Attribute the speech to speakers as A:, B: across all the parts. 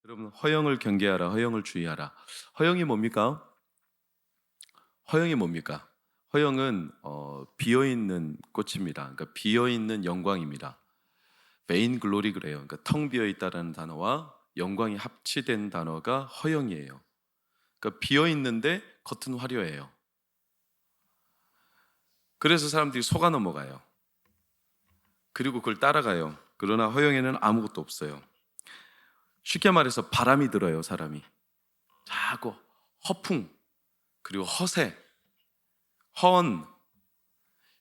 A: 여러분, 허영을 경계하라, 허영을 주의하라. 허영이 뭡니까? 허영이 뭡니까? 허영은 비어있는 꽃입니다. 그러니까 비어있는 영광입니다. vain glory 그래요. 그러니까 텅 비어있다라는 단어와 영광이 합치된 단어가 허영이에요. 그러니까 비어있는데 겉은 화려해요. 그래서 사람들이 속아 넘어가요. 그리고 그걸 따라가요. 그러나 허영에는 아무것도 없어요. 쉽게 말해서 바람이 들어요. 사람이 자꾸 허풍, 그리고 허세, 허언,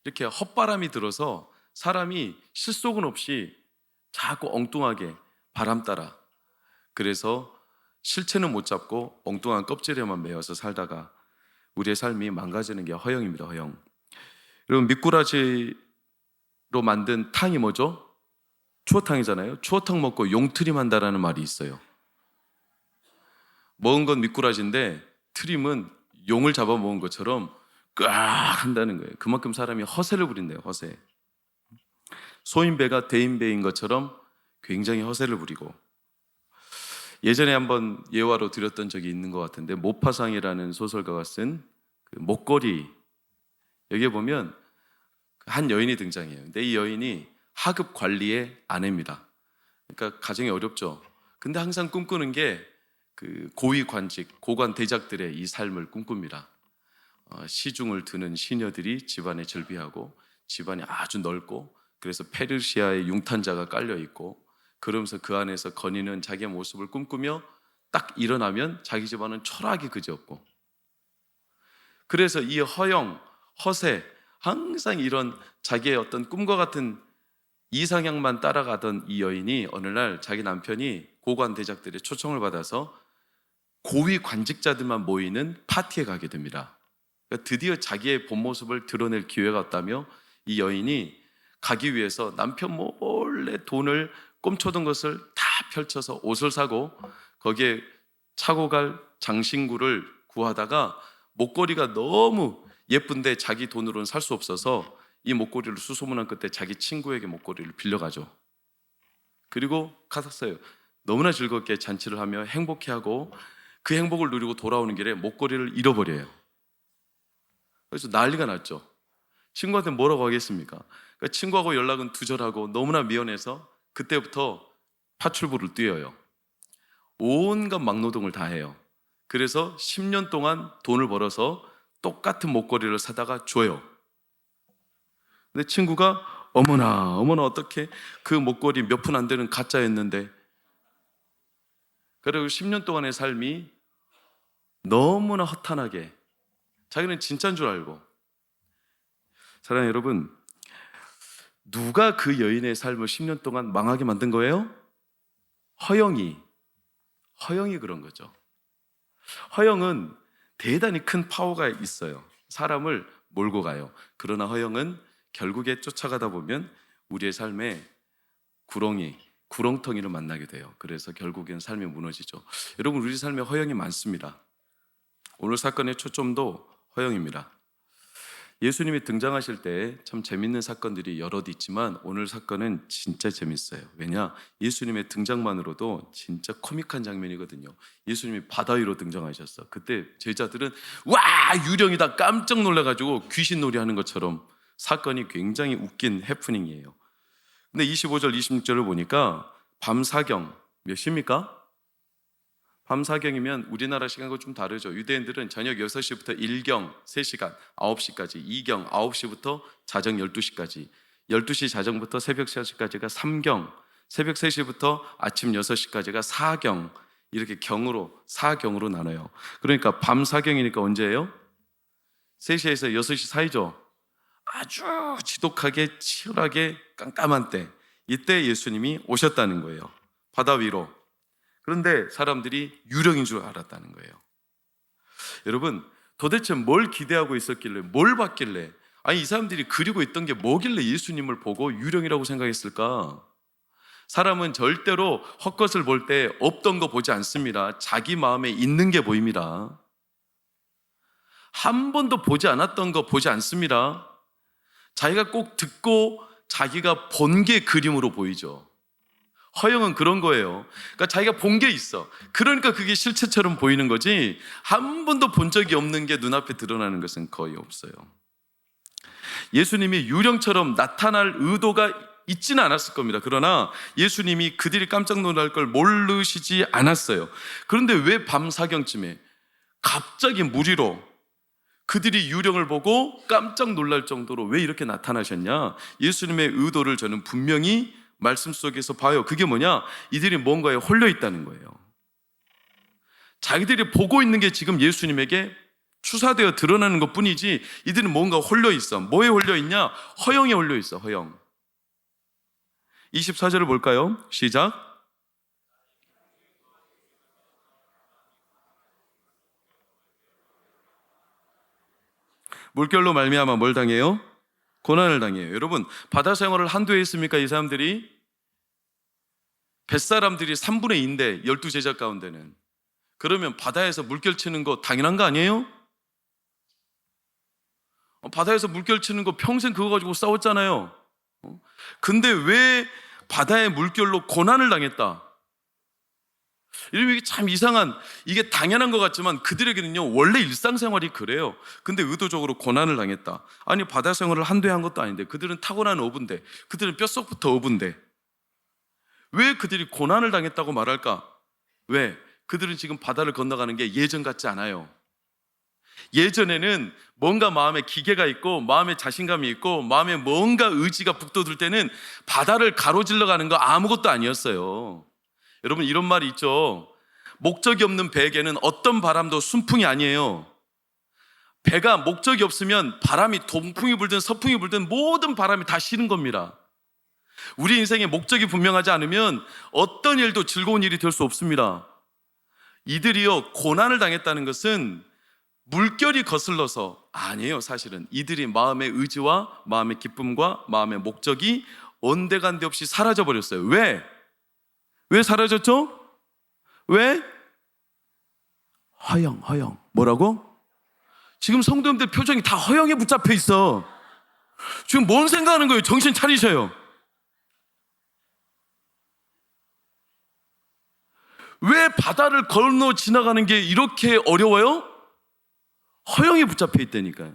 A: 이렇게 헛바람이 들어서 사람이 실속은 없이 자꾸 엉뚱하게 바람 따라, 그래서 실체는 못 잡고 엉뚱한 껍질에만 매여서 살다가 우리의 삶이 망가지는 게 허영입니다. 허영. 여러분, 미꾸라지로 만든 탕이 뭐죠? 추어탕이잖아요. 추어탕 먹고 용트림 한다라는 말이 있어요. 먹은 건 미꾸라지인데 트림은 용을 잡아먹은 것처럼 꽉 한다는 거예요. 그만큼 사람이 허세를 부린대요. 허세. 소인배가 대인배인 것처럼 굉장히 허세를 부리고, 예전에 한번 예화로 드렸던 적이 있는 것 같은데, 모파상이라는 소설가가 쓴 그 목걸이, 여기에 보면 한 여인이 등장해요. 근데 이 여인이 하급 관리의 아내입니다. 그러니까 가정이 어렵죠. 근데 항상 꿈꾸는 게 그 고위 관직, 고관 대작들의 이 삶을 꿈꿉니다. 시중을 드는 시녀들이 집안에 즐비하고 집안이 아주 넓고, 그래서 페르시아의 융탄자가 깔려 있고, 그러면서 그 안에서 거니는 자기의 모습을 꿈꾸며 딱 일어나면 자기 집안은 초라하게 그지없고, 그래서 이 허영, 허세, 항상 이런 자기의 어떤 꿈과 같은 이상향만 따라가던 이 여인이 어느 날 자기 남편이 고관 대작들의 초청을 받아서 고위 관직자들만 모이는 파티에 가게 됩니다. 그러니까 드디어 자기의 본 모습을 드러낼 기회가 왔다며 이 여인이 가기 위해서 남편 몰래 돈을 꼼쳐둔 것을 다 펼쳐서 옷을 사고 거기에 차고 갈 장신구를 구하다가 목걸이가 너무 예쁜데 자기 돈으로는 살 수 없어서 이 목걸이를 수소문한 끝에 자기 친구에게 목걸이를 빌려가죠. 그리고 갔었어요. 너무나 즐겁게 잔치를 하며 행복해하고, 그 행복을 누리고 돌아오는 길에 목걸이를 잃어버려요. 그래서 난리가 났죠. 친구한테 뭐라고 하겠습니까? 그러니까 친구하고 연락은 두절하고 너무나 미안해서 그때부터 파출부를 뛰어요. 온갖 막노동을 다 해요. 그래서 10년 동안 돈을 벌어서 똑같은 목걸이를 사다가 줘요. 근데 친구가 어머나 어떻게 그 목걸이 몇 푼 안 되는 가짜였는데, 그리고 10년 동안의 삶이 너무나 허탄하게 자기는 진짜인 줄 알고. 사랑하는 여러분, 누가 그 여인의 삶을 10년 동안 망하게 만든 거예요? 허영이 그런 거죠. 허영은 대단히 큰 파워가 있어요. 사람을 몰고 가요. 그러나 허영은 결국에 쫓아가다 보면 우리의 삶에 구렁텅이를 만나게 돼요. 그래서 결국엔 삶이 무너지죠. 여러분, 우리 삶에 허영이 많습니다. 오늘 사건의 초점도 허영입니다. 예수님이 등장하실 때 참 재밌는 사건들이 여럿 있지만 오늘 사건은 진짜 재밌어요. 왜냐? 예수님의 등장만으로도 진짜 코믹한 장면이거든요. 예수님이 바다 위로 등장하셨어. 그때 제자들은 와, 유령이다 깜짝 놀라가지고 귀신놀이 하는 것처럼, 사건이 굉장히 웃긴 해프닝이에요. 근데 25절 26절을 보니까 밤사경, 몇 시입니까? 밤사경이면 우리나라 시간과 좀 다르죠. 유대인들은 저녁 6시부터 1경 3시간 9시까지, 2경 9시부터 자정 12시까지, 12시 자정부터 새벽 3시까지가 3경, 새벽 3시부터 아침 6시까지가 4경, 이렇게 사경으로 나눠요. 그러니까 밤사경이니까 언제예요? 3시에서 6시 사이죠. 아주 지독하게 치열하게 깜깜한 때, 이때 예수님이 오셨다는 거예요. 바다 위로. 그런데 사람들이 유령인 줄 알았다는 거예요. 여러분, 도대체 뭘 기대하고 있었길래, 뭘 봤길래, 아니 이 사람들이 그리고 있던 게 뭐길래 예수님을 보고 유령이라고 생각했을까? 사람은 절대로 헛것을 볼 때 없던 거 보지 않습니다. 자기 마음에 있는 게 보입니다. 한 번도 보지 않았던 거 보지 않습니다. 자기가 꼭 듣고 자기가 본 게 그림으로 보이죠. 허영은 그런 거예요. 그러니까 자기가 본 게 있어. 그러니까 그게 실체처럼 보이는 거지, 한 번도 본 적이 없는 게 눈앞에 드러나는 것은 거의 없어요. 예수님이 유령처럼 나타날 의도가 있지는 않았을 겁니다. 그러나 예수님이 그들이 깜짝 놀랄 걸 모르시지 않았어요. 그런데 왜 밤 사경쯤에 갑자기 무리로 그들이 유령을 보고 깜짝 놀랄 정도로 왜 이렇게 나타나셨냐? 예수님의 의도를 저는 분명히 말씀 속에서 봐요. 그게 뭐냐? 이들이 뭔가에 홀려 있다는 거예요. 자기들이 보고 있는 게 지금 예수님에게 추사되어 드러나는 것 뿐이지, 이들은 뭔가 홀려 있어. 뭐에 홀려 있냐? 허영에 홀려 있어. 허영. 24절을 볼까요? 시작. 물결로 말미암아 뭘 당해요? 고난을 당해요. 여러분, 바다 생활을 한두 해 했습니까? 이 사람들이? 뱃사람들이 3분의 2인데 12제자 가운데는. 그러면 바다에서 물결 치는 거 당연한 거 아니에요? 바다에서 물결 치는 거 평생 그거 가지고 싸웠잖아요. 근데 왜 바다의 물결로 고난을 당했다? 이게 참 이상한, 이게 당연한 것 같지만 그들에게는요 원래 일상생활이 그래요. 근데 의도적으로 고난을 당했다. 아니, 바다 생활을 한두 해 한 것도 아닌데, 그들은 타고난 어부인데, 그들은 뼛속부터 어부인데 왜 그들이 고난을 당했다고 말할까? 왜? 그들은 지금 바다를 건너가는 게 예전 같지 않아요. 예전에는 뭔가 마음에 기계가 있고 마음에 자신감이 있고 마음에 뭔가 의지가 북돋을 때는 바다를 가로질러 가는 거 아무것도 아니었어요. 여러분, 이런 말이 있죠. 목적이 없는 배에게는 어떤 바람도 순풍이 아니에요. 배가 목적이 없으면 바람이 동풍이 불든 서풍이 불든 모든 바람이 다 싫은 겁니다. 우리 인생에 목적이 분명하지 않으면 어떤 일도 즐거운 일이 될 수 없습니다. 이들이요 고난을 당했다는 것은 물결이 거슬러서 아니에요. 사실은 이들이 마음의 의지와 마음의 기쁨과 마음의 목적이 온데간데 없이 사라져 버렸어요. 왜? 왜 사라졌죠? 왜? 허영. 뭐라고? 지금 성도님들 표정이 다 허영에 붙잡혀 있어. 지금 뭔 생각하는 거예요? 정신 차리셔요. 왜 바다를 건너 지나가는 게 이렇게 어려워요? 허영에 붙잡혀 있다니까요.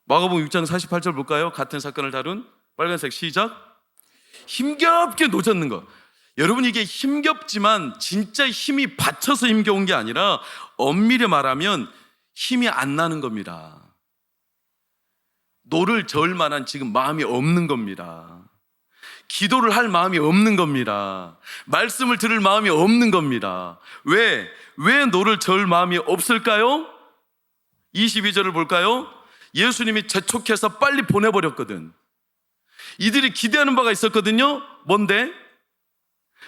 A: 마가복음 6장 48절 볼까요? 같은 사건을 다룬 빨간색 시작. 힘겹게 노젓는 것. 여러분, 이게 힘겹지만 진짜 힘이 받쳐서 힘겨운 게 아니라 엄밀히 말하면 힘이 안 나는 겁니다. 노를 저을 만한 지금 마음이 없는 겁니다. 기도를 할 마음이 없는 겁니다. 말씀을 들을 마음이 없는 겁니다. 왜 노를 저을 마음이 없을까요? 22절을 볼까요? 예수님이 재촉해서 빨리 보내버렸거든. 이들이 기대하는 바가 있었거든요. 뭔데?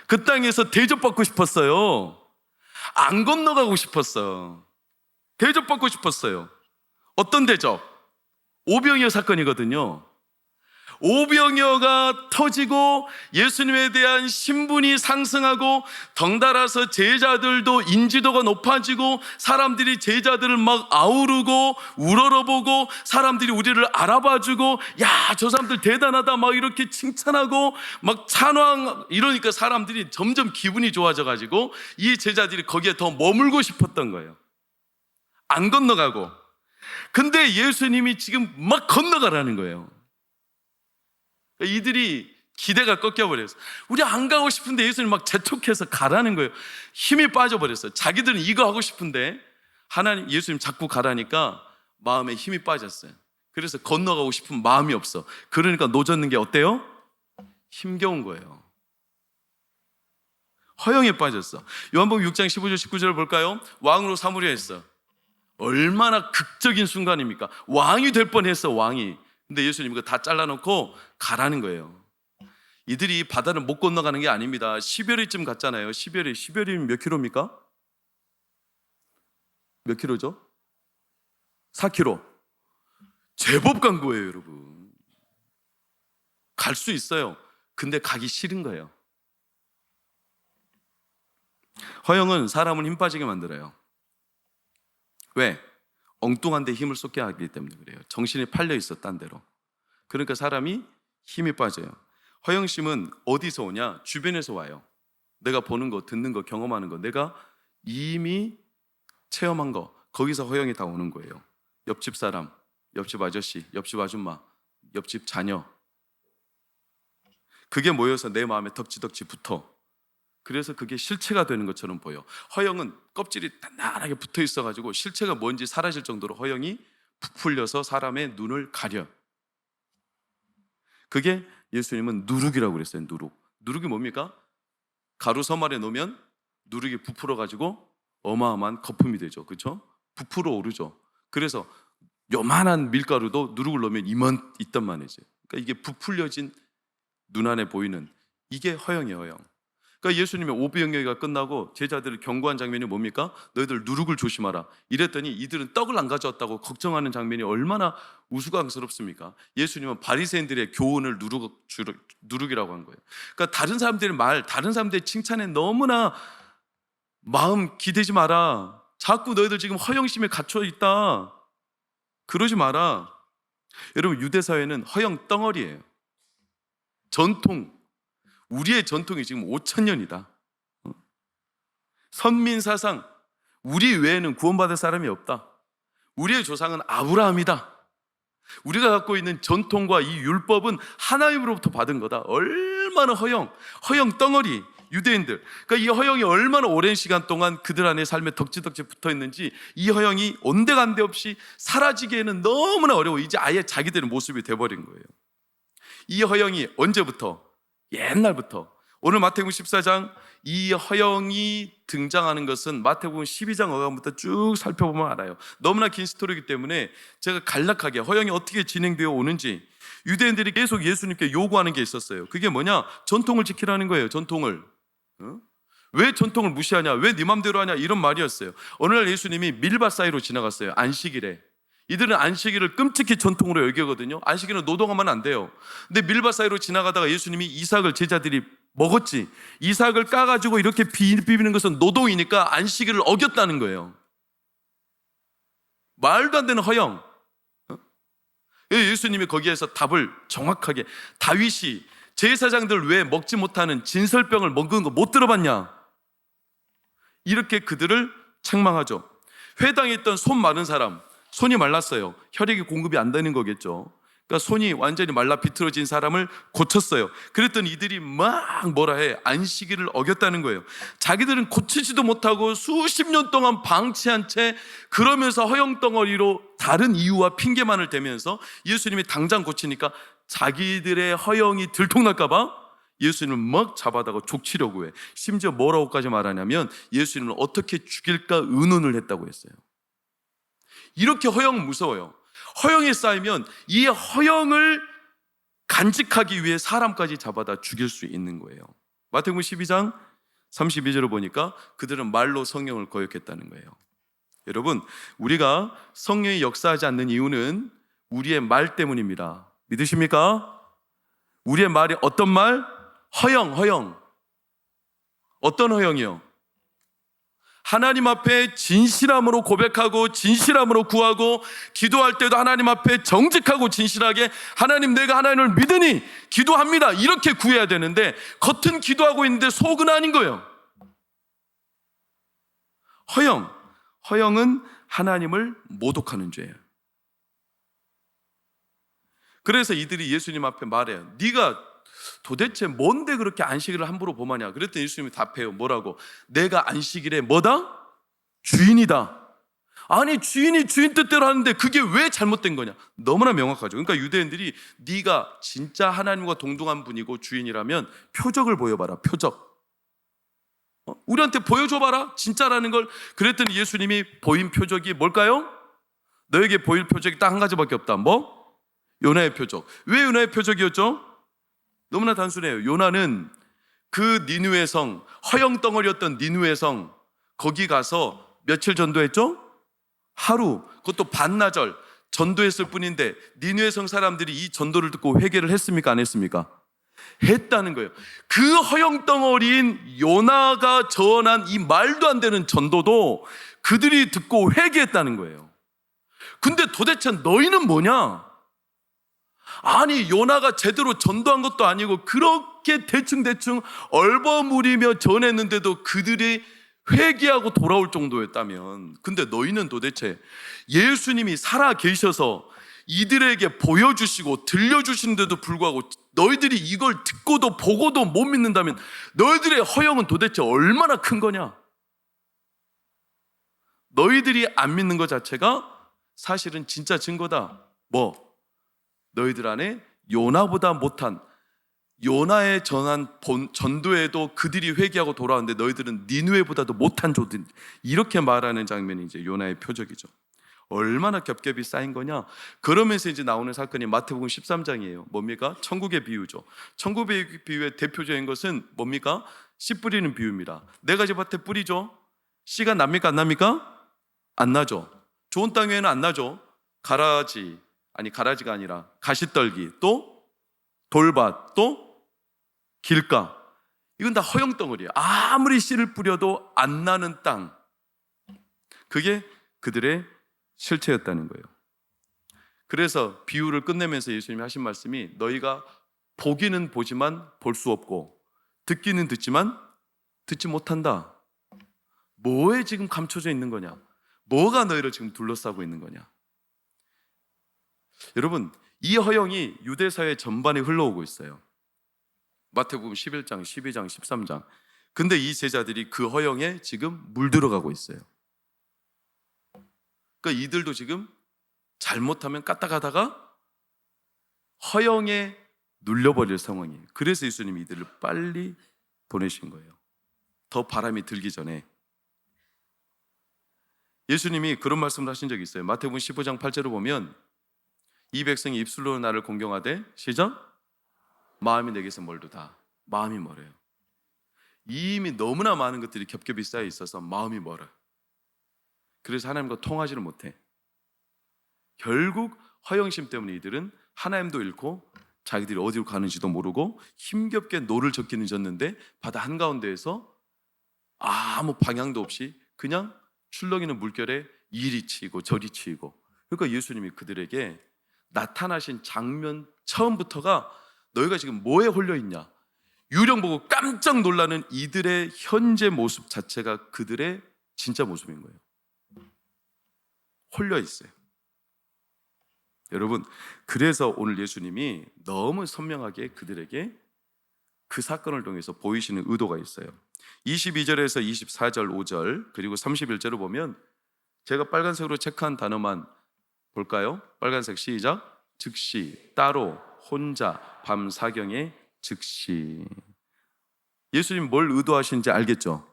A: 그 땅에서 대접받고 싶었어요. 안 건너가고 싶었어. 대접받고 싶었어요. 어떤 대접? 오병이어 사건이거든요. 오병이어가 터지고 예수님에 대한 신분이 상승하고 덩달아서 제자들도 인지도가 높아지고 사람들이 제자들을 막 아우르고 우러러보고 사람들이 우리를 알아봐주고 야, 저 사람들 대단하다 막 이렇게 칭찬하고 막 찬양, 이러니까 사람들이 점점 기분이 좋아져가지고 이 제자들이 거기에 더 머물고 싶었던 거예요. 안 건너가고. 근데 예수님이 지금 막 건너가라는 거예요. 이들이 기대가 꺾여버렸어요. 우리 안 가고 싶은데 예수님 막 재촉해서 가라는 거예요. 힘이 빠져버렸어요. 자기들은 이거 하고 싶은데 하나님, 예수님 자꾸 가라니까 마음에 힘이 빠졌어요. 그래서 건너가고 싶은 마음이 없어. 그러니까 노젓는 게 어때요? 힘겨운 거예요. 허영에 빠졌어. 요한복음 6장 15절 19절을 볼까요? 왕으로 삼으려 했어. 얼마나 극적인 순간입니까? 왕이 될 뻔했어. 왕이. 근데 예수님 이거 다 잘라놓고 가라는 거예요. 이들이 바다를 못 건너가는 게 아닙니다. 10여리쯤 갔잖아요. 10여리면 몇 킬로입니까? 몇 킬로죠? 4킬로. 제법 간 거예요, 여러분. 갈 수 있어요. 근데 가기 싫은 거예요. 허영은 사람을 힘 빠지게 만들어요. 왜? 엉뚱한 데 힘을 쏟게 하기 때문에 그래요. 정신이 팔려 있어, 딴 데로. 그러니까 사람이 힘이 빠져요. 허영심은 어디서 오냐? 주변에서 와요. 내가 보는 거, 듣는 거, 경험하는 거, 내가 이미 체험한 거, 거기서 허영이 다 오는 거예요. 옆집 사람, 옆집 아저씨, 옆집 아줌마, 옆집 자녀, 그게 모여서 내 마음에 덕지덕지 붙어. 그래서 그게 실체가 되는 것처럼 보여. 허영은 껍질이 단단하게 붙어 있어가지고 실체가 뭔지 사라질 정도로 허영이 부풀려서 사람의 눈을 가려. 그게 예수님은 누룩이라고 그랬어요. 누룩이 뭡니까? 가루 서말에 놓으면 누룩이 부풀어가지고 어마어마한 거품이 되죠. 그렇죠? 부풀어 오르죠. 그래서 요만한 밀가루도 누룩을 넣으면 이만 있단 말이죠. 그러니까 이게 부풀려진 눈안에 보이는, 이게 허영이에요. 허영. 그러니까 예수님의 오병이어가 끝나고 제자들을 경고한 장면이 뭡니까? 너희들 누룩을 조심하라. 이랬더니 이들은 떡을 안 가져왔다고 걱정하는 장면이 얼마나 우스꽝스럽습니까? 예수님은 바리새인들의 교훈을 누룩이라고 한 거예요. 그러니까 다른 사람들의 칭찬에 너무나 마음 기대지 마라. 자꾸 너희들 지금 허영심에 갇혀 있다. 그러지 마라. 여러분, 유대 사회는 허영 덩어리예요. 전통, 우리의 전통이 지금 5,000년이다. 선민사상, 우리 외에는 구원받을 사람이 없다. 우리의 조상은 아브라함이다. 우리가 갖고 있는 전통과 이 율법은 하나님으로부터 받은 거다. 얼마나 허영 덩어리, 유대인들. 그러니까 이 허영이 얼마나 오랜 시간 동안 그들 안에 삶에 덕지덕지 붙어 있는지, 이 허영이 온데간데 없이 사라지기에는 너무나 어려워. 이제 아예 자기들의 모습이 돼버린 거예요. 이 허영이 언제부터? 옛날부터. 오늘 마태복음 14장 이 허영이 등장하는 것은 마태복음 12장 어간부터 쭉 살펴보면 알아요. 너무나 긴 스토리이기 때문에 제가 간략하게 허영이 어떻게 진행되어 오는지, 유대인들이 계속 예수님께 요구하는 게 있었어요. 그게 뭐냐? 전통을 지키라는 거예요. 전통을. 왜 전통을 무시하냐? 왜 네 맘대로 하냐? 이런 말이었어요. 어느 날 예수님이 밀밭 사이로 지나갔어요. 안식일에. 이들은 안식일을 끔찍히 전통으로 여기거든요. 안식일은 노동하면 안 돼요. 근데 밀밭 사이로 지나가다가 예수님이 이삭을 제자들이 먹었지. 이삭을 까가지고 이렇게 비비는 것은 노동이니까 안식일을 어겼다는 거예요. 말도 안 되는 허영. 예수님이 거기에서 답을 정확하게, 다윗이 제사장들 왜 먹지 못하는 진설병을 먹은 거 못 들어봤냐? 이렇게 그들을 책망하죠. 회당에 있던 손 마른 사람, 손이 말랐어요. 혈액이 공급이 안 되는 거겠죠. 그러니까 손이 완전히 말라 비틀어진 사람을 고쳤어요. 그랬더니 이들이 막 뭐라 해? 안식일을 어겼다는 거예요. 자기들은 고치지도 못하고 수십 년 동안 방치한 채 그러면서 허영덩어리로 다른 이유와 핑계만을 대면서 예수님이 당장 고치니까 자기들의 허영이 들통날까 봐 예수님을 막 잡아다가 족치려고 해. 심지어 뭐라고까지 말하냐면 예수님을 어떻게 죽일까 의논을 했다고 했어요. 이렇게 허영은 무서워요. 허영에 쌓이면 이 허영을 간직하기 위해 사람까지 잡아다 죽일 수 있는 거예요. 마태복음 12장 32절을 보니까 그들은 말로 성령을 거역했다는 거예요. 여러분, 우리가 성령이 역사하지 않는 이유는 우리의 말 때문입니다. 믿으십니까? 우리의 말이 어떤 말? 허영. 어떤 허영이요? 하나님 앞에 진실함으로 고백하고 진실함으로 구하고, 기도할 때도 하나님 앞에 정직하고 진실하게 하나님, 내가 하나님을 믿으니 기도합니다, 이렇게 구해야 되는데 겉은 기도하고 있는데 속은 아닌 거예요. 허영은 하나님을 모독하는 죄예요. 그래서 이들이 예수님 앞에 말해요. 네가 도대체 뭔데 그렇게 안식일을 함부로 범하냐? 그랬더니 예수님이 답해요. 뭐라고? 내가 안식일에 뭐다? 주인이다. 아니, 주인이 주인 뜻대로 하는데 그게 왜 잘못된 거냐? 너무나 명확하죠. 그러니까 유대인들이 네가 진짜 하나님과 동등한 분이고 주인이라면 표적을 보여봐라. 표적. 우리한테 보여줘봐라, 진짜라는 걸. 그랬더니 예수님이 보인 표적이 뭘까요? 너에게 보일 표적이 딱 한 가지밖에 없다. 뭐? 요나의 표적. 왜 요나의 표적이었죠? 너무나 단순해요. 요나는 그 니느웨 성, 허영덩어리였던 니느웨 성, 거기 가서 며칠 전도했죠? 하루, 그것도 반나절 전도했을 뿐인데 니느웨 성 사람들이 이 전도를 듣고 회개를 했습니까? 안 했습니까? 했다는 거예요. 그 허영덩어리인 요나가 전한 이 말도 안 되는 전도도 그들이 듣고 회개했다는 거예요. 근데 도대체 너희는 뭐냐? 아니, 요나가 제대로 전도한 것도 아니고 그렇게 대충대충 얼버무리며 전했는데도 그들이 회개하고 돌아올 정도였다면, 근데 너희는 도대체 예수님이 살아 계셔서 이들에게 보여주시고 들려주시는데도 불구하고 너희들이 이걸 듣고도 보고도 못 믿는다면 너희들의 허영은 도대체 얼마나 큰 거냐? 너희들이 안 믿는 것 자체가 사실은 진짜 증거다. 뭐? 너희들 안에 요나보다 못한, 요나의 전한 전도에도 그들이 회개하고 돌아왔는데 너희들은 니느웨보다도 못한 조들, 이렇게 말하는 장면이 이제 요나의 표적이죠. 얼마나 겹겹이 쌓인 거냐? 그러면서 이제 나오는 사건이 마태복음 13장이에요. 뭡니까? 천국의 비유죠. 천국의 비유의 대표적인 것은 뭡니까? 씨 뿌리는 비유입니다. 네 가지 밭에 뿌리죠. 씨가 납니까? 안 납니까? 안 나죠. 좋은 땅 위에는 안 나죠. 가라지가 아니라 가시떨기, 또 돌밭, 또 길가, 이건 다 허영덩어리예요. 아무리 씨를 뿌려도 안 나는 땅, 그게 그들의 실체였다는 거예요. 그래서 비유를 끝내면서 예수님이 하신 말씀이, 너희가 보기는 보지만 볼 수 없고 듣기는 듣지만 듣지 못한다. 뭐에 지금 감춰져 있는 거냐? 뭐가 너희를 지금 둘러싸고 있는 거냐? 여러분, 이 허영이 유대사회 전반에 흘러오고 있어요. 마태복음 11장, 12장, 13장. 근데 이 제자들이 그 허영에 지금 물들어가고 있어요. 그러니까 이들도 지금 잘못하면 까딱하다가 허영에 눌려버릴 상황이에요. 그래서 예수님이 이들을 빨리 보내신 거예요. 더 바람이 들기 전에. 예수님이 그런 말씀을 하신 적이 있어요. 마태복음 15장 8절을 보면, 이 백성이 입술로 나를 공경하되 시작, 마음이 내게서 멀도다. 마음이 멀어요. 이미 너무나 많은 것들이 겹겹이 쌓여 있어서 마음이 멀어요. 그래서 하나님과 통하지를 못해. 결국 허영심 때문에 이들은 하나님도 잃고 자기들이 어디로 가는지도 모르고 힘겹게 노를 젓기는 졌는데 바다 한가운데에서 아무 방향도 없이 그냥 출렁이는 물결에 이리 치이고 저리 치이고. 그러니까 예수님이 그들에게 나타나신 장면 처음부터가 너희가 지금 뭐에 홀려있냐, 유령 보고 깜짝 놀라는 이들의 현재 모습 자체가 그들의 진짜 모습인 거예요. 홀려있어요. 여러분, 그래서 오늘 예수님이 너무 선명하게 그들에게 그 사건을 통해서 보이시는 의도가 있어요. 22절에서 24절 5절 그리고 31절을 보면, 제가 빨간색으로 체크한 단어만 볼까요? 빨간색 시작. 즉시, 따로, 혼자, 밤 사경에 즉시. 예수님 뭘 의도하시는지 알겠죠?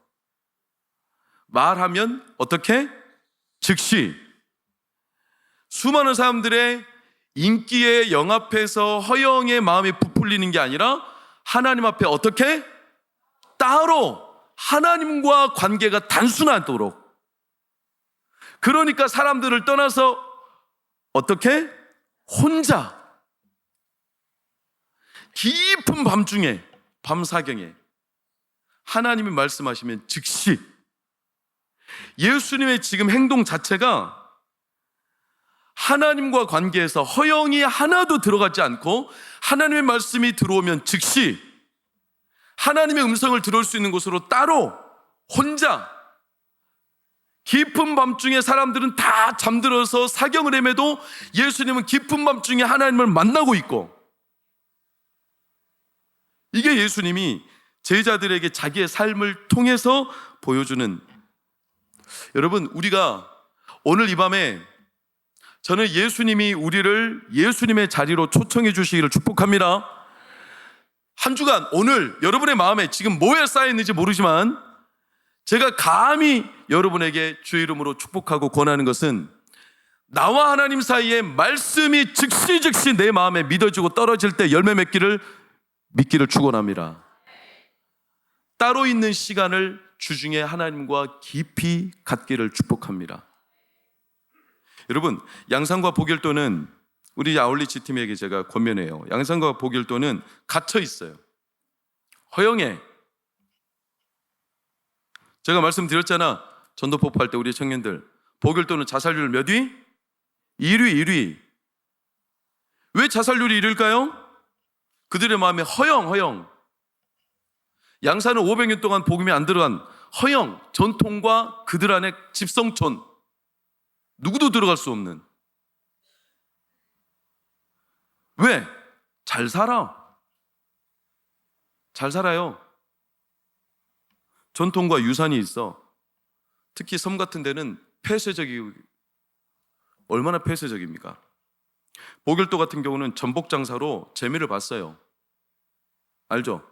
A: 말하면 어떻게? 즉시. 수많은 사람들의 인기에 영합해서 허영의 마음이 부풀리는 게 아니라 하나님 앞에 어떻게? 따로 하나님과 관계가 단순하도록. 그러니까 사람들을 떠나서 어떻게? 혼자 깊은 밤중에, 밤사경에 하나님이 말씀하시면 즉시. 예수님의 지금 행동 자체가 하나님과 관계에서 허영이 하나도 들어가지 않고 하나님의 말씀이 들어오면 즉시 하나님의 음성을 들을 수 있는 곳으로 따로 혼자, 깊은 밤중에 사람들은 다 잠들어서 사경을 헤매도 예수님은 깊은 밤중에 하나님을 만나고 있고, 이게 예수님이 제자들에게 자기의 삶을 통해서 보여주는. 여러분, 우리가 오늘 이 밤에, 저는 예수님이 우리를 예수님의 자리로 초청해 주시기를 축복합니다. 한 주간 오늘 여러분의 마음에 지금 뭐에 쌓여 있는지 모르지만 제가 감히 여러분에게 주의 이름으로 축복하고 권하는 것은, 나와 하나님 사이에 말씀이 즉시 내 마음에 믿어지고 떨어질 때 열매 맺기를 믿기를 축원합니다. 따로 있는 시간을 주중에 하나님과 깊이 갖기를 축복합니다. 여러분, 양산과 보길도는 우리 아울리치 팀에게 제가 권면해요. 양산과 보길도는 갇혀 있어요. 허영에. 제가 말씀드렸잖아. 전도 폭파할 때 우리 청년들, 보길도는 자살률 몇 위? 1위. 왜 자살률이 이럴까요? 그들의 마음에 허영. 양산은 500년 동안 복음이 안 들어간 허영, 전통과 그들 안에 집성촌, 누구도 들어갈 수 없는. 왜? 잘 살아요. 전통과 유산이 있어. 특히 섬 같은 데는 얼마나 폐쇄적입니까? 보길도 같은 경우는 전복 장사로 재미를 봤어요. 알죠?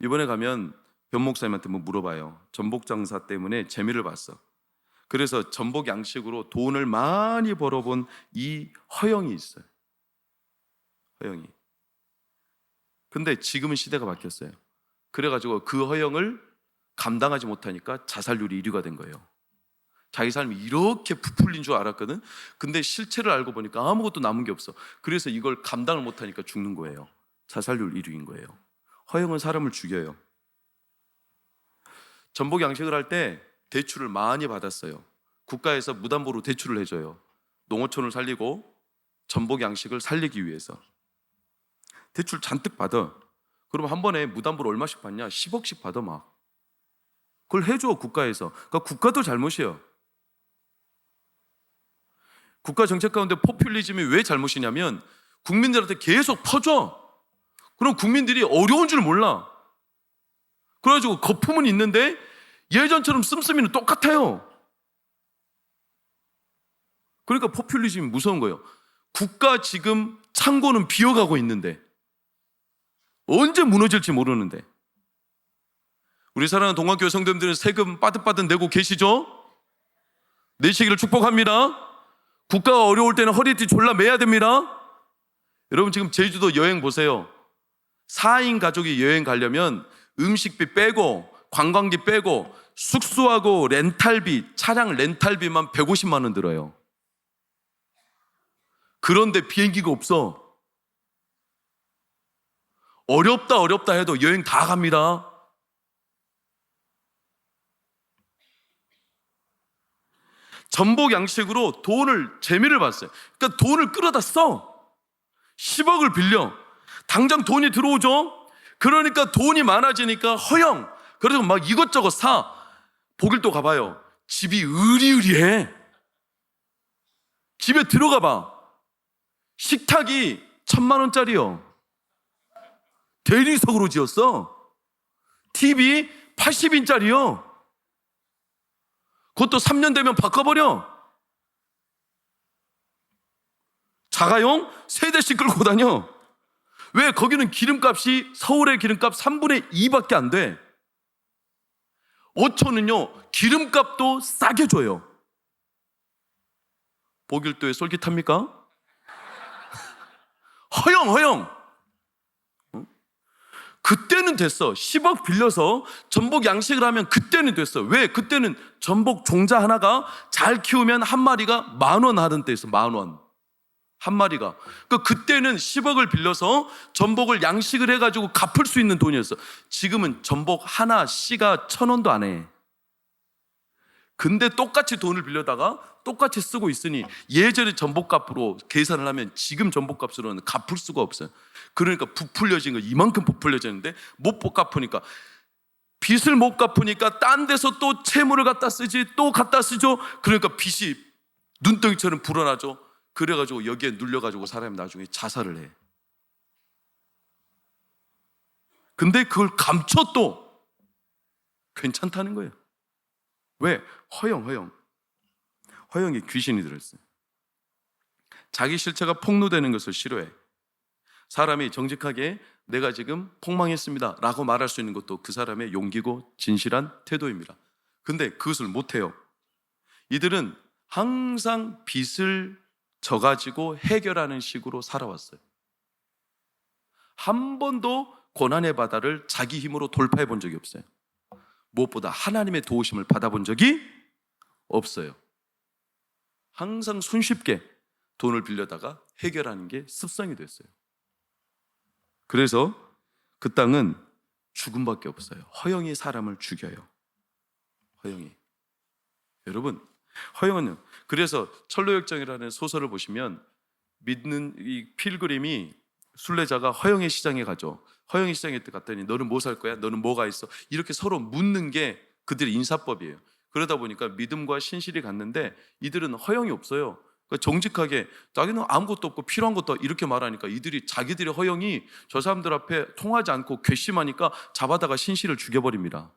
A: 이번에 가면 변 목사님한테 뭐 물어봐요. 전복 장사 때문에 재미를 봤어. 그래서 전복 양식으로 돈을 많이 벌어본 이 허영이 있어요. 허영이. 근데 지금은 시대가 바뀌었어요. 그래가지고 그 허영을 감당하지 못하니까 자살률이 1위가 된 거예요. 자기 삶이 이렇게 부풀린 줄 알았거든. 근데 실체를 알고 보니까 아무것도 남은 게 없어. 그래서 이걸 감당을 못하니까 죽는 거예요. 자살률 1위인 거예요. 허영은 사람을 죽여요. 전복 양식을 할 때 대출을 많이 받았어요. 국가에서 무담보로 대출을 해줘요. 농어촌을 살리고 전복 양식을 살리기 위해서 대출 잔뜩 받아. 그럼 한 번에 무담보로 얼마씩 받냐? 10억씩 받아 막. 그걸 해줘 국가에서. 그러니까 국가도 잘못이에요. 국가 정책 가운데 포퓰리즘이 왜 잘못이냐면 국민들한테 계속 퍼줘. 그럼 국민들이 어려운 줄 몰라. 그래가지고 거품은 있는데 예전처럼 씀씀이는 똑같아요. 그러니까 포퓰리즘이 무서운 거예요. 국가 지금 창고는 비어가고 있는데 언제 무너질지 모르는데. 우리 사랑하는 동학교회 성도님들은 세금 빠듯빠듯 내고 계시죠? 내시기를 축복합니다. 국가가 어려울 때는 허리띠 졸라 매야 됩니다. 여러분 지금 제주도 여행 보세요. 4인 가족이 여행 가려면 음식비 빼고 관광비 빼고 숙소하고 렌탈비, 차량 렌탈비만 150만 원 들어요. 그런데 비행기가 없어. 어렵다 해도 여행 다 갑니다. 전복 양식으로 재미를 봤어요. 그러니까 돈을 끌어다 써. 10억을 빌려. 당장 돈이 들어오죠? 그러니까 돈이 많아지니까 허영. 그래서 막 이것저것 사. 보길도 가봐요. 집이 으리으리해. 집에 들어가 봐. 식탁이 1,000만 원짜리요. 대리석으로 지었어. TV 80인짜리요. 그것도 3년 되면 바꿔버려. 자가용 3대씩 끌고 다녀. 왜? 거기는 기름값이 서울의 기름값 3분의 2밖에 안 돼. 어촌은요 기름값도 싸게 줘요. 보길도에 솔깃합니까? 허영. 그때는 됐어. 10억 빌려서 전복 양식을 하면 그때는 됐어. 왜? 그때는 전복 종자 하나가 잘 키우면 한 마리가 10,000원 하던 때였어. 10,000원 한 마리가. 그때는 10억을 빌려서 전복을 양식을 해가지고 갚을 수 있는 돈이었어. 지금은 전복 하나 씨가 1,000원도 안 해. 근데 똑같이 돈을 빌려다가 똑같이 쓰고 있으니 예전에 전복값으로 계산을 하면 지금 전복값으로는 갚을 수가 없어요. 그러니까 부풀려진 거 이만큼 부풀려졌는데 못 갚으니까, 빚을 못 갚으니까 딴 데서 또 채무를 갖다 쓰지, 또 갖다 쓰죠. 그러니까 빚이 눈덩이처럼 불어나죠. 그래가지고 여기에 눌려가지고 사람이 나중에 자살을 해. 근데 그걸 감춰 또 괜찮다는 거예요. 왜? 허영에 귀신이 들어있어요. 자기 실체가 폭로되는 것을 싫어해. 사람이 정직하게 내가 지금 폭망했습니다 라고 말할 수 있는 것도 그 사람의 용기고 진실한 태도입니다. 근데 그것을 못해요. 이들은 항상 빚을 져가지고 해결하는 식으로 살아왔어요. 한 번도 고난의 바다를 자기 힘으로 돌파해 본 적이 없어요. 무엇보다 하나님의 도우심을 받아본 적이 없어요. 항상 손쉽게 돈을 빌려다가 해결하는 게 습성이 됐어요. 그래서 그 땅은 죽음밖에 없어요. 허영이 사람을 죽여요. 허영이. 여러분, 허영은요. 그래서 철로역정이라는 소설을 보시면 믿는 이 필그림이 순례자가 허영의 시장에 가죠. 허영의 시장에 갔더니 너는 뭐 살 거야? 너는 뭐가 있어? 이렇게 서로 묻는 게 그들의 인사법이에요. 그러다 보니까 믿음과 신실이 갔는데 이들은 허영이 없어요. 그러니까 정직하게 자기는 아무것도 없고 필요한 것도 이렇게 말하니까 이들이 자기들의 허영이 저 사람들 앞에 통하지 않고 괘씸하니까 잡아다가 신실을 죽여버립니다.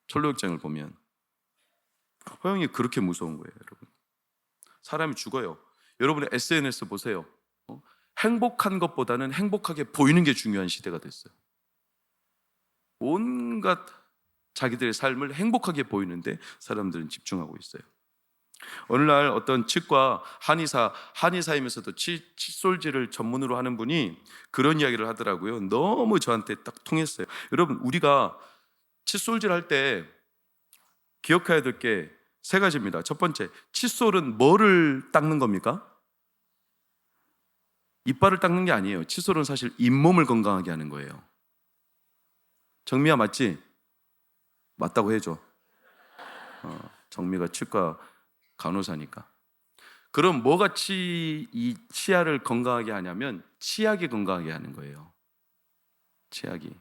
A: 철로역장을 보면 허영이 그렇게 무서운 거예요, 여러분. 사람이 죽어요. 여러분의 SNS 보세요. 행복한 것보다는 행복하게 보이는 게 중요한 시대가 됐어요. 온갖 자기들의 삶을 행복하게 보이는데 사람들은 집중하고 있어요. 어느 날 어떤 치과 한의사이면서도 칫솔질을 전문으로 하는 분이 그런 이야기를 하더라고요. 너무 저한테 딱 통했어요. 여러분, 우리가 칫솔질 할 때 기억해야 될 게 세 가지입니다. 첫 번째, 칫솔은 뭐를 닦는 겁니까? 이빨을 닦는 게 아니에요. 칫솔은 사실 잇몸을 건강하게 하는 거예요. 정미야, 맞지? 맞다고 해줘. 정미가 치과 간호사니까. 그럼 뭐같이 이 치아를 건강하게 하냐면 치약이 건강하게 하는 거예요. 치약이.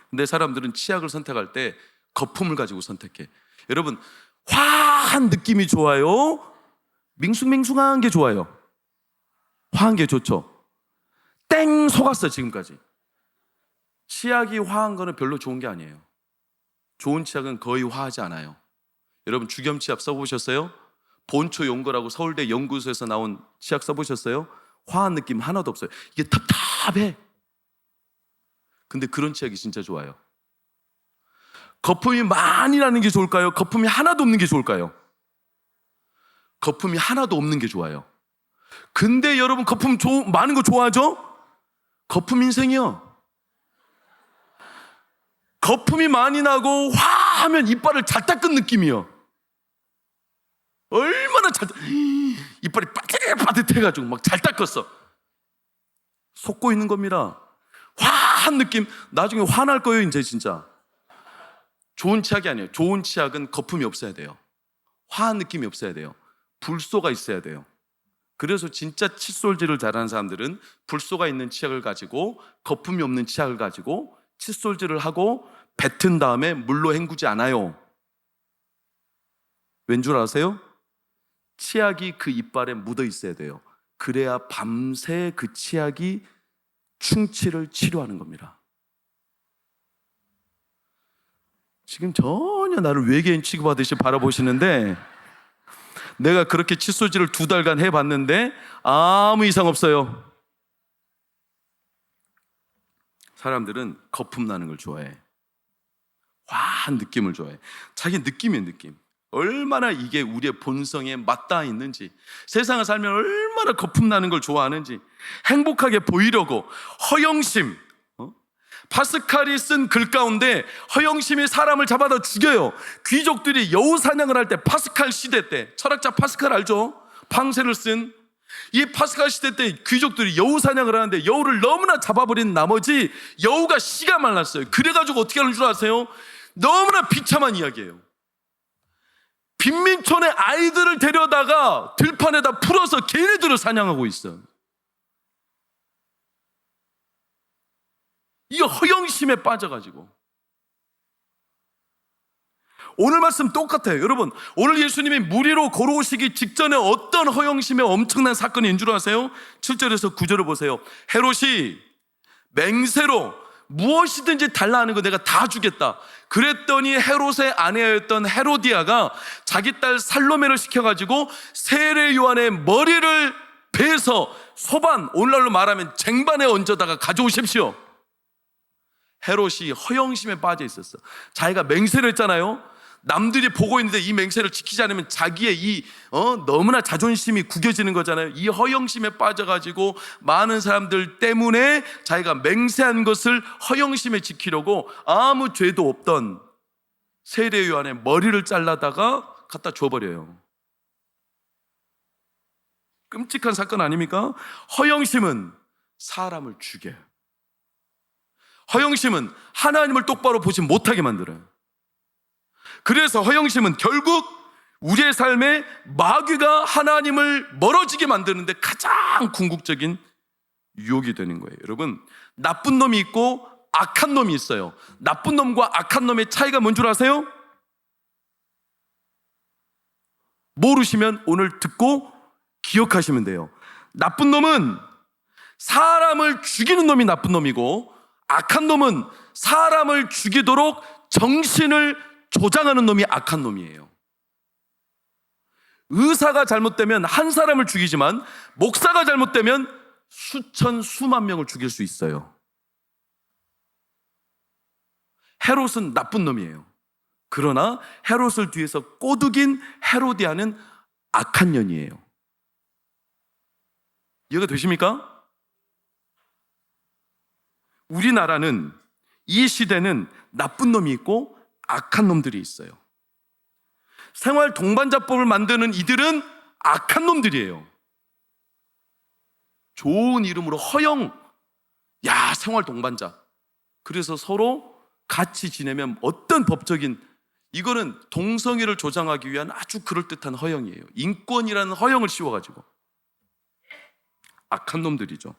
A: 근데 사람들은 치약을 선택할 때 거품을 가지고 선택해. 여러분, 화한 느낌이 좋아요? 밍숭맹숭한 게 좋아요? 화한 게 좋죠. 땡 속았어 지금까지. 치약이 화한 거는 별로 좋은 게 아니에요. 좋은 치약은 거의 화하지 않아요. 여러분, 주겸치약 써보셨어요? 본초 용거라고 서울대 연구소에서 나온 치약 써보셨어요? 화한 느낌 하나도 없어요. 이게 답답해. 근데 그런 치약이 진짜 좋아요. 거품이 많이 나는 게 좋을까요? 거품이 하나도 없는 게 좋을까요? 거품이 하나도 없는 게 좋아요. 근데 여러분, 거품 많은 거 좋아하죠? 거품 인생이요. 거품이 많이 나고 화하면 이빨을 잘 닦은 느낌이요. 얼마나 이빨이 빠듯빠듯해가지고 막 잘 닦았어. 속고 있는 겁니다. 화한 느낌. 나중에 화날 거예요 이제 진짜. 좋은 치약이 아니에요. 좋은 치약은 거품이 없어야 돼요. 화한 느낌이 없어야 돼요. 불소가 있어야 돼요. 그래서 진짜 칫솔질을 잘하는 사람들은 불소가 있는 치약을 가지고 거품이 없는 치약을 가지고 칫솔질을 하고 뱉은 다음에 물로 헹구지 않아요. 왠 줄 아세요? 치약이 그 이빨에 묻어 있어야 돼요. 그래야 밤새 그 치약이 충치를 치료하는 겁니다. 지금 전혀 나를 외계인 취급하듯이 바라보시는데 내가 그렇게 칫솔질을 2달간 해봤는데 아무 이상 없어요. 사람들은 거품 나는 걸 좋아해. 화한 느낌을 좋아해. 자기 느낌이에요, 느낌. 얼마나 이게 우리의 본성에 맞닿아 있는지, 세상을 살면 얼마나 거품 나는 걸 좋아하는지, 행복하게 보이려고 허영심, 파스칼이 쓴 글 가운데 허영심이 사람을 잡아다 죽여요. 귀족들이 여우 사냥을 할 때, 파스칼 시대 때, 철학자 파스칼 알죠? 방세를 쓴 이 파스칼 시대 때 귀족들이 여우 사냥을 하는데 여우를 너무나 잡아버린 나머지 여우가 씨가 말랐어요. 그래가지고 어떻게 하는 줄 아세요? 너무나 비참한 이야기예요. 빈민촌의 아이들을 데려다가 들판에다 풀어서 걔네들을 사냥하고 있어. 이 허영심에 빠져가지고. 오늘 말씀 똑같아요. 여러분, 오늘 예수님이 무리로 걸어오시기 직전에 어떤 허영심의 엄청난 사건인 줄 아세요? 7절에서 9절을 보세요. 헤롯이 맹세로 무엇이든지 달라 하는 거 내가 다 주겠다. 그랬더니 헤롯의 아내였던 헤로디아가 자기 딸 살로메를 시켜가지고 세례 요한의 머리를 베서 소반, 오늘날로 말하면 쟁반에 얹어다가 가져오십시오. 헤롯이 허영심에 빠져 있었어. 자기가 맹세를 했잖아요. 남들이 보고 있는데 이 맹세를 지키지 않으면 자기의 너무나 자존심이 구겨지는 거잖아요. 이 허영심에 빠져가지고 많은 사람들 때문에 자기가 맹세한 것을 허영심에 지키려고 아무 죄도 없던 세례 요한의 머리를 잘라다가 갖다 줘버려요. 끔찍한 사건 아닙니까? 허영심은 사람을 죽여요. 허영심은 하나님을 똑바로 보지 못하게 만들어요. 그래서 허영심은 결국 우리의 삶에 마귀가 하나님을 멀어지게 만드는데 가장 궁극적인 유혹이 되는 거예요. 여러분, 나쁜 놈이 있고 악한 놈이 있어요. 나쁜 놈과 악한 놈의 차이가 뭔 줄 아세요? 모르시면 오늘 듣고 기억하시면 돼요. 나쁜 놈은 사람을 죽이는 놈이 나쁜 놈이고, 악한 놈은 사람을 죽이도록 정신을 조장하는 놈이 악한 놈이에요. 의사가 잘못되면 한 사람을 죽이지만 목사가 잘못되면 수천 수만 명을 죽일 수 있어요. 헤롯은 나쁜 놈이에요. 그러나 헤롯을 뒤에서 꼬드긴 헤로디아는 악한 년이에요. 이해가 되십니까? 우리나라는, 이 시대는 나쁜 놈이 있고 악한 놈들이 있어요. 생활 동반자법을 만드는 이들은 악한 놈들이에요. 좋은 이름으로 허영, 야, 생활 동반자. 그래서 서로 같이 지내면 어떤 법적인, 이거는 동성애를 조장하기 위한 아주 그럴듯한 허영이에요. 인권이라는 허영을 씌워가지고 악한 놈들이죠.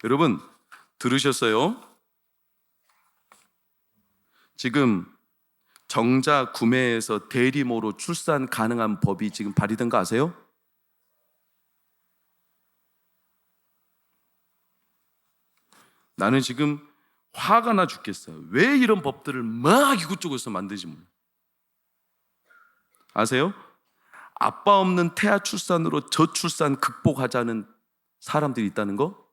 A: 여러분, 들으셨어요? 지금 정자 구매에서 대리모로 출산 가능한 법이 지금 발의된 거 아세요? 나는 지금 화가 나 죽겠어요. 왜 이런 법들을 막 이곳저곳에서 만들지 몰라요. 아세요? 아빠 없는 태아 출산으로 저출산 극복하자는 사람들이 있다는 거?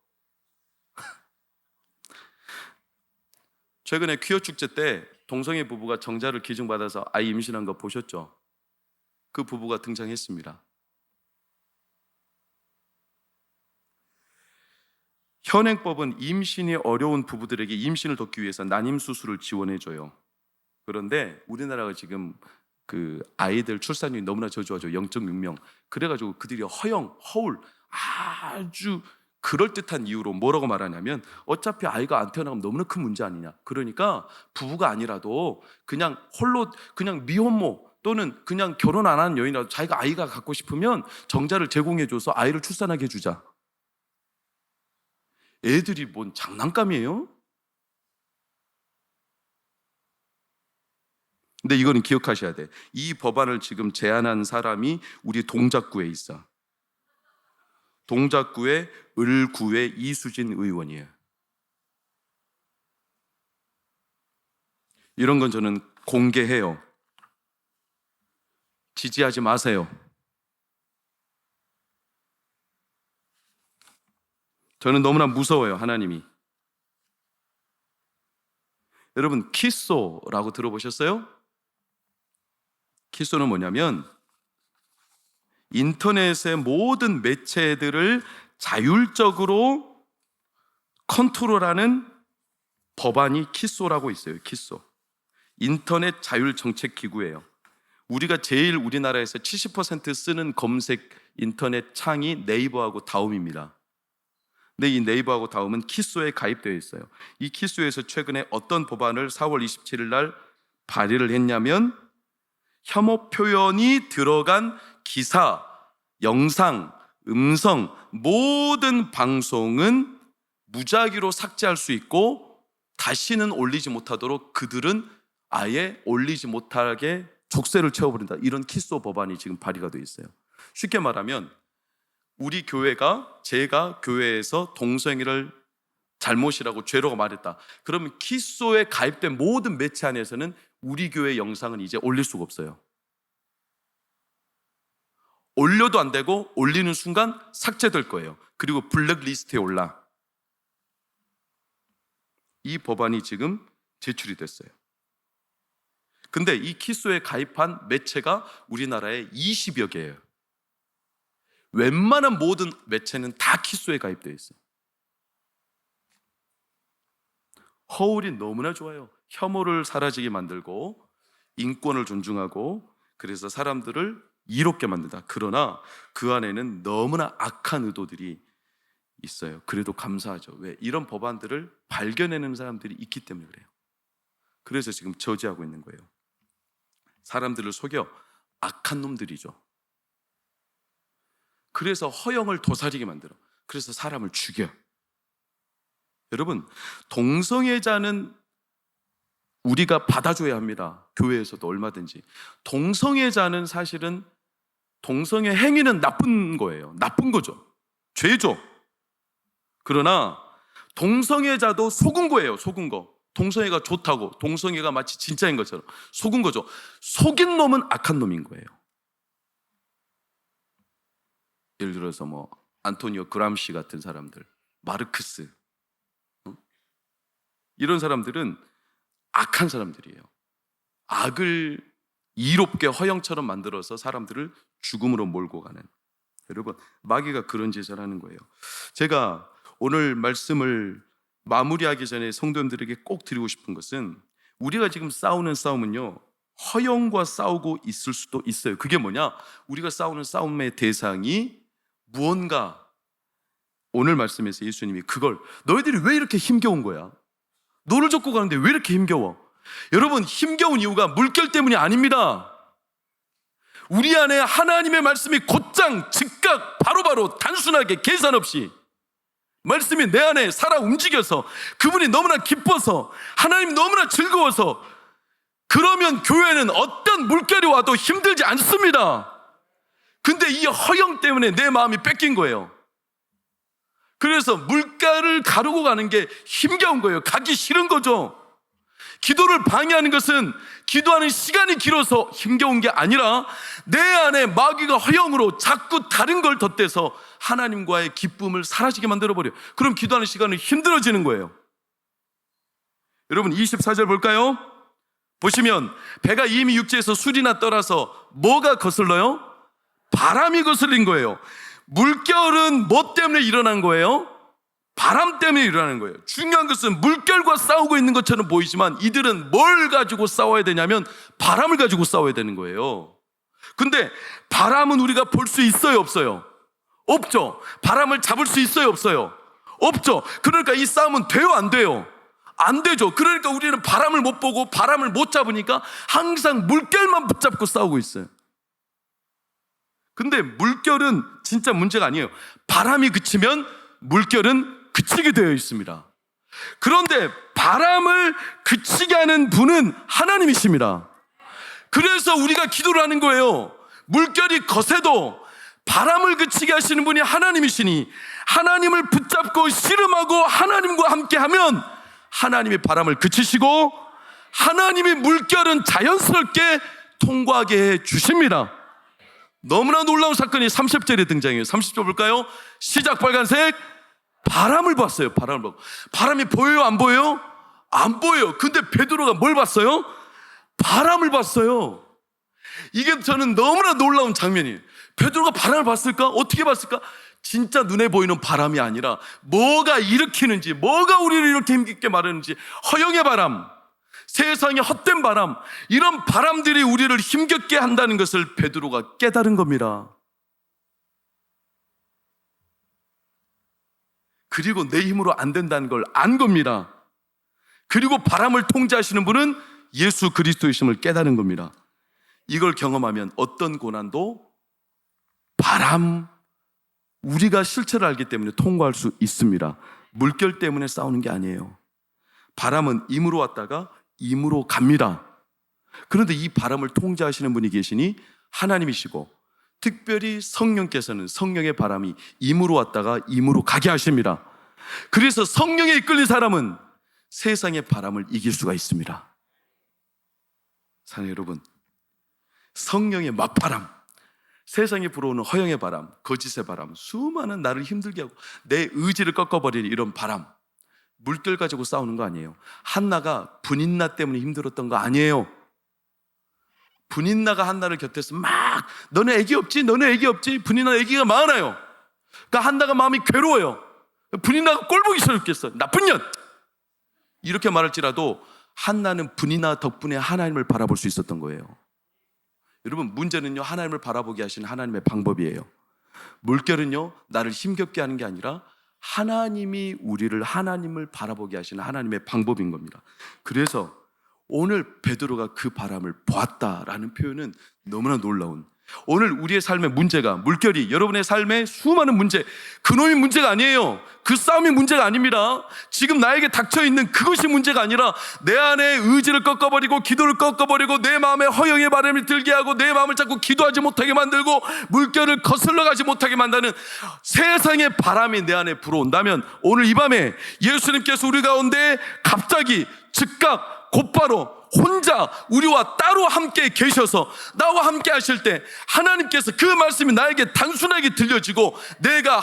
A: 최근에 퀴어 축제 때 동성애 부부가 정자를 기증받아서 아이 임신한 거 보셨죠? 그 부부가 등장했습니다. 현행법은 임신이 어려운 부부들에게 임신을 돕기 위해서 난임 수술을 지원해줘요. 그런데 우리나라가 지금 그 아이들 출산율이 너무나 저조하죠. 0.6명. 그래가지고 그들이 허울, 아주 그럴듯한 이유로 뭐라고 말하냐면, 어차피 아이가 안 태어나면 너무나 큰 문제 아니냐. 그러니까 부부가 아니라도 그냥 홀로, 그냥 미혼모 또는 그냥 결혼 안 하는 여인이라도 자기가 아이가 갖고 싶으면 정자를 제공해줘서 아이를 출산하게 해주자. 애들이 뭔 장난감이에요? 근데 이거는 기억하셔야 돼. 이 법안을 지금 제안한 사람이 우리 동작구에 있어. 동작구의 을구의 이수진 의원이에요. 이런 건 저는 공개해요. 지지하지 마세요. 저는 너무나 무서워요, 하나님이. 여러분, 키소라고 들어보셨어요? 키소는 뭐냐면 인터넷의 모든 매체들을 자율적으로 컨트롤하는 법안이 키소라고 있어요. 키소. 인터넷 자율 정책 기구예요. 우리가 제일 우리나라에서 70% 쓰는 검색 인터넷 창이 네이버하고 다음입니다. 근데 이 네이버하고 다음은 키소에 가입되어 있어요. 이 키소에서 최근에 어떤 법안을 4월 27일 날 발의를 했냐면, 혐오 표현이 들어간 기사, 영상, 음성, 모든 방송은 무작위로 삭제할 수 있고 다시는 올리지 못하도록 그들은 아예 올리지 못하게 족쇄를 채워버린다. 이런 키소 법안이 지금 발의가 되어 있어요. 쉽게 말하면 우리 교회가, 제가 교회에서 동성애를 잘못이라고 죄라고 말했다. 그러면 키소에 가입된 모든 매체 안에서는 우리 교회 영상은 이제 올릴 수가 없어요. 올려도 안 되고 올리는 순간 삭제될 거예요. 그리고 블랙리스트에 올라. 이 법안이 지금 제출이 됐어요. 근데 이 키소에 가입한 매체가 우리나라에 20여 개예요. 웬만한 모든 매체는 다 키소에 가입되어 있어요. 허울이 너무나 좋아요. 혐오를 사라지게 만들고 인권을 존중하고, 그래서 사람들을 이롭게 만든다. 그러나 그 안에는 너무나 악한 의도들이 있어요. 그래도 감사하죠. 왜? 이런 법안들을 발견해내는 사람들이 있기 때문에 그래요. 그래서 지금 저지하고 있는 거예요. 사람들을 속여 악한 놈들이죠. 그래서 허영을 도사리게 만들어. 그래서 사람을 죽여. 여러분, 동성애자는 우리가 받아줘야 합니다. 교회에서도 얼마든지. 동성애자는 사실은 동성애 행위는 나쁜 거예요. 나쁜 거죠. 죄죠. 그러나 동성애자도 속은 거예요. 속은 거. 동성애가 좋다고, 동성애가 마치 진짜인 것처럼 속은 거죠. 속인 놈은 악한 놈인 거예요. 예를 들어서 뭐 안토니오 그람시 같은 사람들, 마르크스, 이런 사람들은 악한 사람들이에요. 악을 이롭게 허영처럼 만들어서 사람들을 죽음으로 몰고 가는. 여러분, 마귀가 그런 짓을 하는 거예요. 제가 오늘 말씀을 마무리하기 전에 성도님들에게 꼭 드리고 싶은 것은, 우리가 지금 싸우는 싸움은요, 허영과 싸우고 있을 수도 있어요. 그게 뭐냐? 우리가 싸우는 싸움의 대상이 무언가, 오늘 말씀에서 예수님이 그걸, 너희들이 왜 이렇게 힘겨운 거야? 너를 쫓고 가는데 왜 이렇게 힘겨워? 여러분, 힘겨운 이유가 물결 때문이 아닙니다. 우리 안에 하나님의 말씀이 곧장, 즉각, 바로바로, 단순하게, 계산 없이 말씀이 내 안에 살아 움직여서, 그분이 너무나 기뻐서, 하나님이 너무나 즐거워서, 그러면 교회는 어떤 물결이 와도 힘들지 않습니다. 근데 이 허영 때문에 내 마음이 뺏긴 거예요. 그래서 물가를 가르고 가는 게 힘겨운 거예요. 가기 싫은 거죠. 기도를 방해하는 것은 기도하는 시간이 길어서 힘겨운 게 아니라 내 안에 마귀가 허영으로 자꾸 다른 걸 덧대서 하나님과의 기쁨을 사라지게 만들어버려요. 그럼 기도하는 시간은 힘들어지는 거예요. 여러분, 24절 볼까요? 보시면 배가 이미 육지에서 술이나 떠나서 뭐가 거슬러요? 바람이 거슬린 거예요. 물결은 뭐 때문에 일어난 거예요? 바람 때문에 일어나는 거예요. 중요한 것은 물결과 싸우고 있는 것처럼 보이지만 이들은 뭘 가지고 싸워야 되냐면 바람을 가지고 싸워야 되는 거예요. 근데 바람은 우리가 볼 수 있어요, 없어요? 없죠. 바람을 잡을 수 있어요, 없어요? 없죠. 그러니까 이 싸움은 돼요, 안 돼요? 안 되죠. 그러니까 우리는 바람을 못 보고 바람을 못 잡으니까 항상 물결만 붙잡고 싸우고 있어요. 근데 물결은 진짜 문제가 아니에요. 바람이 그치면 물결은 그치게 되어 있습니다. 그런데 바람을 그치게 하는 분은 하나님이십니다. 그래서 우리가 기도를 하는 거예요. 물결이 거세도 바람을 그치게 하시는 분이 하나님이시니, 하나님을 붙잡고 씨름하고 하나님과 함께하면 하나님이 바람을 그치시고 하나님이 물결은 자연스럽게 통과하게 해 주십니다. 너무나 놀라운 사건이 30절에 등장해요. 30절 볼까요? 시작. 빨간색. 바람을 봤어요. 바람을 보고. 바람이 보여요, 안 보여요? 안 보여요. 근데 베드로가 뭘 봤어요? 바람을 봤어요. 이게 저는 너무나 놀라운 장면이에요. 베드로가 바람을 봤을까? 어떻게 봤을까? 진짜 눈에 보이는 바람이 아니라 뭐가 일으키는지, 뭐가 우리를 이렇게 힘겹게 마르는지, 허영의 바람, 세상의 헛된 바람, 이런 바람들이 우리를 힘겹게 한다는 것을 베드로가 깨달은 겁니다. 그리고 내 힘으로 안 된다는 걸 안 겁니다. 그리고 바람을 통제하시는 분은 예수 그리스도이심을 깨달은 겁니다. 이걸 경험하면 어떤 고난도 바람, 우리가 실체를 알기 때문에 통과할 수 있습니다. 물결 때문에 싸우는 게 아니에요. 바람은 임으로 왔다가 임으로 갑니다. 그런데 이 바람을 통제하시는 분이 계시니 하나님이시고, 특별히 성령께서는 성령의 바람이 임으로 왔다가 임으로 가게 하십니다. 그래서 성령에 이끌린 사람은 세상의 바람을 이길 수가 있습니다. 사랑하는 여러분, 성령의 맞바람, 세상에 불어오는 허영의 바람, 거짓의 바람, 수많은 나를 힘들게 하고 내 의지를 꺾어버리는 이런 바람, 물결 가지고 싸우는 거 아니에요. 한나가 분인나 때문에 힘들었던 거 아니에요. 분인나가 한나를 곁에서 막 너네 애기 없지? 너네 애기 없지? 분인나 애기가 많아요. 그러니까 한나가 마음이 괴로워요. 분인나가 꼴보기 싫었겠어. 나쁜 년! 이렇게 말할지라도 한나는 분인나 덕분에 하나님을 바라볼 수 있었던 거예요. 여러분, 문제는요, 하나님을 바라보게 하시는 하나님의 방법이에요. 물결은요, 나를 힘겹게 하는 게 아니라 하나님이 우리를, 하나님을 바라보게 하시는 하나님의 방법인 겁니다. 그래서 오늘 베드로가 그 바람을 보았다라는 표현은 너무나 놀라운, 오늘 우리의 삶의 문제가, 물결이, 여러분의 삶의 수많은 문제, 그놈이 문제가 아니에요. 그 싸움이 문제가 아닙니다. 지금 나에게 닥쳐있는 그것이 문제가 아니라 내 안에 의지를 꺾어버리고 기도를 꺾어버리고 내 마음에 허영의 바람이 들게 하고 내 마음을 자꾸 기도하지 못하게 만들고 물결을 거슬러 가지 못하게 만드는 세상의 바람이 내 안에 불어온다면, 오늘 이 밤에 예수님께서 우리 가운데 갑자기 즉각 곧바로 혼자 우리와 따로 함께 계셔서 나와 함께 하실 때 하나님께서 그 말씀이 나에게 단순하게 들려지고 내가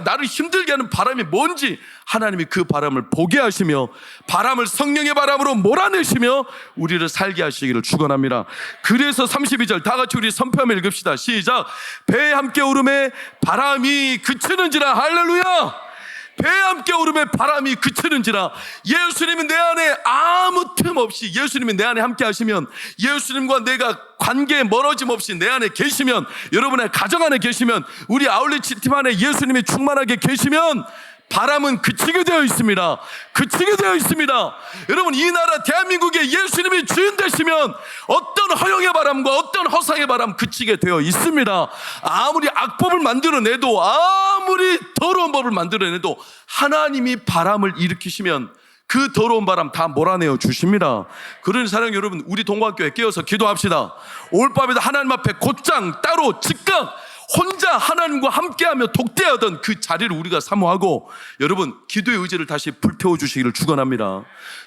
A: 나를 힘들게 하는 바람이 뭔지 하나님이 그 바람을 보게 하시며 바람을 성령의 바람으로 몰아내시며 우리를 살게 하시기를 축원합니다. 그래서 32절 다 같이 우리 선포하며 읽읍시다. 시작. 배에 함께 오름에 바람이 그치는지라. 할렐루야. 배에 함께 오름에 바람이 그치는지라. 예수님이 내 안에 아무 틈 없이, 예수님이 내 안에 함께 하시면, 예수님과 내가 관계에 멀어짐 없이 내 안에 계시면, 여러분의 가정 안에 계시면, 우리 아울리치 팀 안에 예수님이 충만하게 계시면 바람은 그치게 되어 있습니다. 그치게 되어 있습니다. 여러분, 이 나라 대한민국에 예수님이 주인 되시면 어떤 허영의 바람과 어떤 허상의 바람 그치게 되어 있습니다. 아무리 악법을 만들어내도, 아무리 더러운 법을 만들어내도 하나님이 바람을 일으키시면 그 더러운 바람 다 몰아내어 주십니다. 그러니 사랑하는 여러분, 우리 동관교회 깨어서 기도합시다. 오늘 밤에도 하나님 앞에 곧장 따로 즉각 혼자 하나님과 함께하며 독대하던 그 자리를 우리가 사모하고, 여러분 기도의 의지를 다시 불태워 주시기를 축원합니다.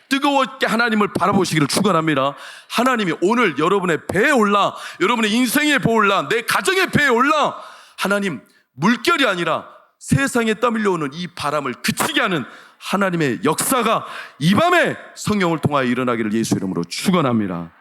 A: 뜨거웠게 하나님을 바라보시기를 축원합니다. 하나님이 오늘 여러분의 배에 올라, 여러분의 인생의 배에 올라, 내 가정의 배에 올라, 하나님 물결이 아니라 세상에 떠밀려오는 이 바람을 그치게 하는 하나님의 역사가 이 밤에 성령을 통하여 일어나기를 예수 이름으로 축원합니다.